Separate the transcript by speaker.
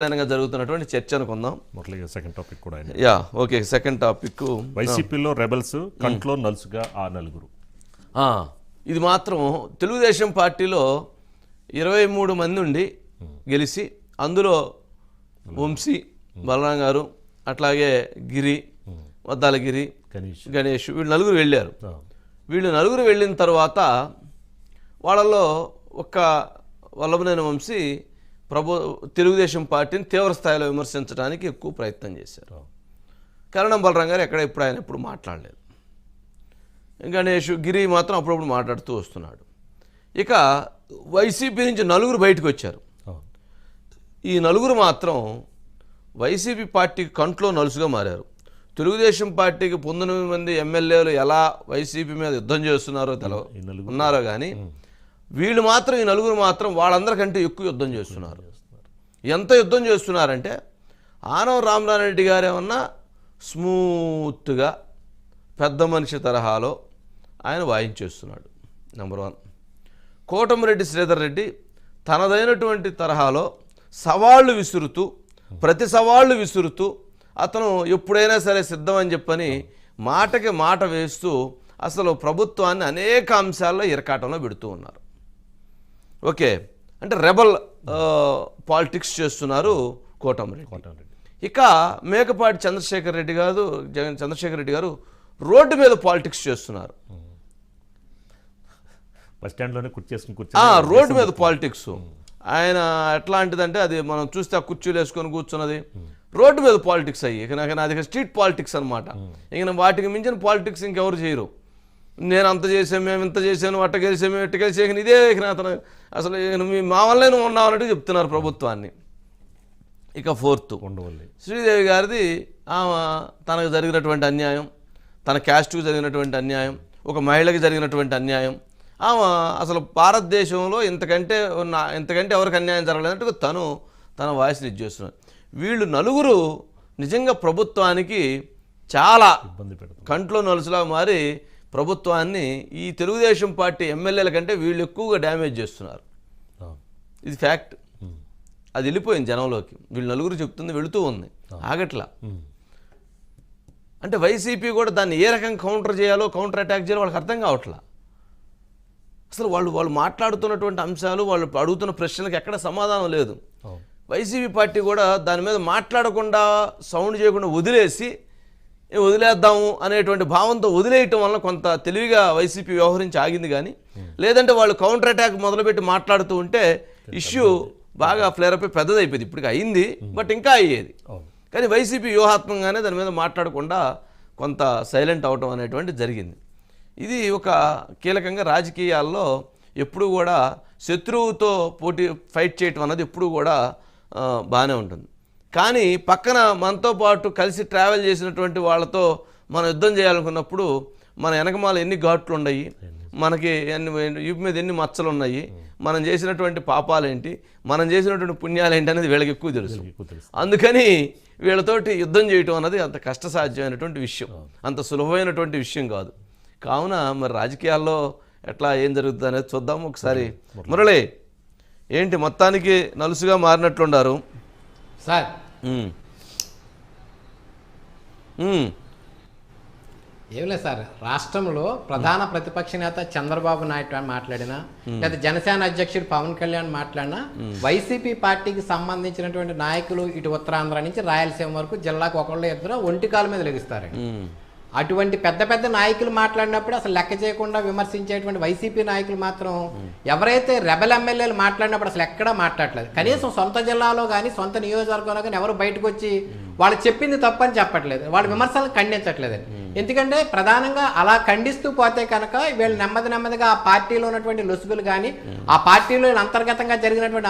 Speaker 1: జరుగుతున్నటువంటి చర్చ అనుకుందాం.
Speaker 2: సెకండ్ టాపిక్ కూడా
Speaker 1: ఓకే. సెకండ్ టాపిక్
Speaker 2: వైసీపీలో రెబల్స్ కంట్లో నలుసుగా ఆ నలుగురు.
Speaker 1: ఇది మాత్రం తెలుగుదేశం పార్టీలో 23 మంది ఉండి గెలిచి అందులో వంశీ బలరాం గారు అట్లాగే గిరి వద్దాలగిరి గణేష్ వీళ్ళు నలుగురు వెళ్ళారు. వీళ్ళు నలుగురు వెళ్ళిన తర్వాత వాళ్ళలో ఒక్క వల్లభనేని వంశీ తెలుగుదేశం పార్టీని తీవ్ర స్థాయిలో విమర్శించడానికి ఎక్కువ ప్రయత్నం చేశారు. కరణం బలరాం గారు ఎప్పుడు ఆయన ఎప్పుడు మాట్లాడలేదు. గణేష్ గిరి మాత్రం అప్పుడప్పుడు మాట్లాడుతూ వస్తున్నాడు. ఇక వైసీపీ నుంచి నలుగురు బయటకు వచ్చారు. ఈ నలుగురు మాత్రం వైసీపీ పార్టీకి కంట్లో నలుసుగా మారారు. తెలుగుదేశం పార్టీకి 19 మంది ఎమ్మెల్యేలు ఎలా వైసీపీ మీద యుద్ధం చేస్తున్నారో ఉన్నారో కానీ వీళ్ళు మాత్రం ఈ నలుగురు మాత్రం వాళ్ళందరికంటే ఎక్కువ యుద్ధం చేస్తున్నారు. ఎంత యుద్ధం చేస్తున్నారంటే ఆనవ రామనారాయణ గారు ఏమన్నా స్మూత్గా పెద్ద మనిషి తరహాలో ఆయన వాయించేస్తున్నాడు. నెంబర్ 1. కోటమిరెడ్డి శ్రీధర్ రెడ్డి తనదైనటువంటి తరహాలో సవాళ్ళు విసురుతూ ప్రతి సవాళ్ళు విసురుతూ అతను ఎప్పుడైనా సరే సిద్ధమని చెప్పని మాటకి మాట వేస్తూ అసలు ప్రభుత్వాన్ని అనేక అంశాల్లో ఇరకాటంలో పెడుతూ ఉన్నారు. ఓకే, అంటే రెబల్ పాలిటిక్స్ చేస్తున్నారు కోటమిరెడ్డి. ఇక మేకపాటి చంద్రశేఖర్ రెడ్డి గారు రోడ్డు మీద పాలిటిక్స్ చేస్తున్నారు. రోడ్డు మీద పాలిటిక్స్ ఆయన ఎట్లాంటిదంటే అది మనం చూస్తే ఆ కుర్చీలు వేసుకొని కూర్చున్నది రోడ్డు మీద పాలిటిక్స్ అయ్యి ఇక అది స్ట్రీట్ పాలిటిక్స్ అనమాట. ఇక వాటికి మించిన పాలిటిక్స్ ఇంకెవరు చేయరు. నేను అంత చేసాను, మేము ఇంత చేశాను, అట్ట గెలిచాము, ఇట్ట గెలిచాను, ఇదే అతను అసలు మా వల్లే నువ్వు ఉన్నావన్నట్టు చెప్తున్నారు ప్రభుత్వాన్ని. ఇక 4th శ్రీదేవి గారిది తనకు జరిగినటువంటి అన్యాయం, తన క్యాస్ట్కు జరిగినటువంటి అన్యాయం, ఒక మహిళకి జరిగినటువంటి అన్యాయం, అసలు భారతదేశంలో ఇంతకంటే ఎవరికి అన్యాయం జరగలేదంటే తన వాయిస్ని ఇచ్చేస్తున్నారు. వీళ్ళు నలుగురు నిజంగా ప్రభుత్వానికి చాలా కంట్లో నలుసులా మారి ప్రభుత్వాన్ని ఈ తెలుగుదేశం పార్టీ ఎమ్మెల్యేల కంటే వీళ్ళు ఎక్కువగా డ్యామేజ్ చేస్తున్నారు. ఇది ఫ్యాక్ట్. అది వెళ్ళిపోయింది జనంలోకి. వీళ్ళు నలుగురు చెప్తుంది వెళుతూ ఉంది, ఆగట్లా. అంటే వైసీపీ కూడా దాన్ని ఏ రకంగా కౌంటర్ చేయాలో, కౌంటర్ అటాక్ చేయాలో వాళ్ళకి అర్థం కావట్లా. అసలు వాళ్ళు మాట్లాడుతున్నటువంటి అంశాలు, వాళ్ళు అడుగుతున్న ప్రశ్నలకు ఎక్కడ సమాధానం లేదు. వైసీపీ పార్టీ కూడా దాని మీద మాట్లాడకుండా సౌండ్ చేయకుండా వదిలేద్దాము అనేటువంటి భావంతో వదిలేయటం వల్ల కొంత తెలివిగా వైసీపీ వ్యవహరించి ఆగింది. కానీ లేదంటే వాళ్ళు కౌంటర్ అటాక్ మొదలుపెట్టి మాట్లాడుతూ ఉంటే ఇష్యూ బాగా ఫ్లేరప్ పెద్దదైపోయింది. ఇప్పటికి అయింది, బట్ ఇంకా అయ్యేది. కానీ వైసీపీ వ్యూహాత్మకంగానే దాని మీద మాట్లాడకుండా కొంత సైలెంట్ అవటం అనేటువంటి జరిగింది. ఇది ఒక కీలకంగా రాజకీయాల్లో ఎప్పుడు కూడా శత్రువుతో ఫైట్ చేయటం అన్నది ఎప్పుడు కూడా బాగానే ఉంటుంది. కానీ పక్కన మనతో పాటు కలిసి ట్రావెల్ చేసినటువంటి వాళ్ళతో మనం యుద్ధం చేయాలనుకున్నప్పుడు మన వెనకమాల ఎన్ని ఘాట్లు ఉన్నాయి, మనకి యూపీ మీద ఎన్ని మచ్చలు ఉన్నాయి, మనం చేసినటువంటి పాపాలేంటి, మనం చేసినటువంటి పుణ్యాలేంటి అనేది వీళ్ళకి ఎక్కువ తెలుసు. అందుకని వీళ్ళతోటి యుద్ధం చేయటం అన్నది అంత కష్టసాధ్యమైనటువంటి విషయం, అంత సులభమైనటువంటి విషయం కాదు. కావున మరి రాజకీయాల్లో ఎట్లా ఏం జరుగుతుంది అనేది చూద్దాం ఒకసారి. మురళి, ఏంటి మొత్తానికి నలుసుగా మారినట్లున్నారు
Speaker 3: సార్? ఏం లేదు సార్, రాష్ట్రంలో ప్రధాన ప్రతిపక్ష నేత చంద్రబాబు నాయుడు మాట్లాడినా, లేదా జనసేన అధ్యక్షుడు పవన్ కళ్యాణ్ మాట్లాడినా, వైసీపీ పార్టీకి సంబంధించినటువంటి నాయకులు ఇటు ఉత్తరాంధ్ర నుంచి రాయలసీమ వరకు జిల్లాకు ఒకళ్ళు ఇద్దరు ఒంటికాల మీద లెగిస్తారండి. అటువంటి పెద్ద పెద్ద నాయకులు మాట్లాడినప్పుడు అసలు లెక్క చేయకుండా విమర్శించేటువంటి వైసీపీ నాయకులు మాత్రం ఎవరైతే రెబల్ ఎమ్మెల్యేలు మాట్లాడినప్పుడు అసలు ఎక్కడా మాట్లాడలేదు. కనీసం సొంత జిల్లాలో కానీ సొంత నియోజకవర్గంలో కానీ ఎవరు బయటకు వచ్చి వాళ్ళు చెప్పింది తప్పని చెప్పట్లేదు, వాళ్ళ విమర్శలను ఖండించట్లేదండి. ఎందుకంటే ప్రధానంగా అలా ఖండిస్తూ పోతే కనుక వీళ్ళు నెమ్మదిగా ఆ పార్టీలో ఉన్నటువంటి లొసుగులు కానీ, ఆ పార్టీలో అంతర్గతంగా జరిగినటువంటి